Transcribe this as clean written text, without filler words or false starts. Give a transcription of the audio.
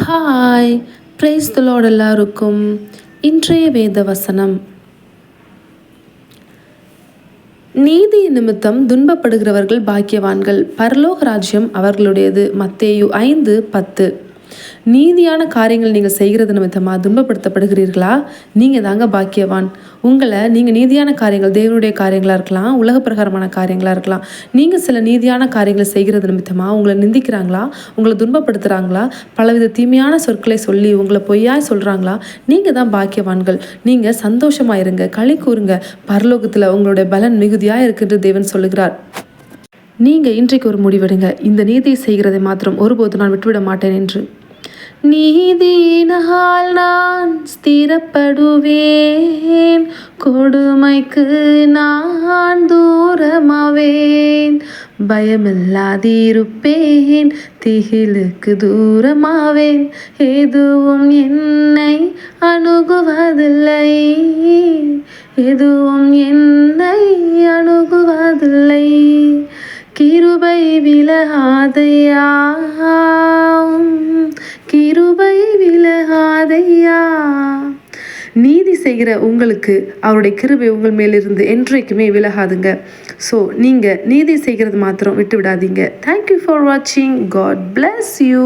Hi, praise the Lord எல்லாருக்கும். இன்றைய வேத வசனம், நீதி நிமித்தம் துன்பப்படுகிறவர்கள் பாக்கியவான்கள், பரலோக ராஜ்யம் அவர்களுடையது. மத்தேயு 5:10. நீதியான காரியங்கள் நீங்கள் செய்கிறது நிமித்தமாக துன்பப்படுத்தப்படுகிறீர்களா? நீங்கள் தாங்க பாக்கியவான். நீங்கள் நீதியான காரியங்கள், தேவனுடைய காரியங்களாக இருக்கலாம், உலக பிரகாரமான காரியங்களாக இருக்கலாம், நீங்கள் சில நீதியான காரியங்களை செய்கிறது நிமித்தமாக உங்களை நிந்திக்கிறாங்களா, உங்களை துன்பப்படுத்துகிறாங்களா, பலவித தீமையான சொற்களை சொல்லி உங்களை பொய்யாய் சொல்கிறாங்களா? நீங்கள் தான் பாக்கியவான்கள். நீங்கள் சந்தோஷமாக இருங்க, களி கூறுங்க. பரலோகத்தில் உங்களுடைய பலன் மிகுதியாக இருக்குன்னு தேவன் சொல்லுகிறார். நீங்கள் இன்றைக்கு ஒரு முடிவெடுங்க, இந்த நீதியை செய்கிறதை மாத்திரம் ஒருபோது நான் விட்டுவிட மாட்டேன் என்று. நீதியினால் நான் ஸ்திரப்படுவேன், கொடுமைக்கு நான் தூரமாவேன், பயமில்லாதிருப்பேன், திகிலுக்கு தூரமாவேன், எதுவும் என்னை அணுகுவதில்லை, எதுவும் என்னை அணுகுவதில்லை, கிருபை விலகாதையா, கிருபை விலகாதையா. நீதி செய்கிற உங்களுக்கு அவருடைய கிருபை உங்கள் மேலிருந்து என்றைக்குமே விலகாதுங்க. ஸோ நீங்கள் நீதி செய்கிறது மாத்திரம் விட்டு விடாதீங்க. தேங்க்யூ ஃபார் வாட்சிங். God bless you.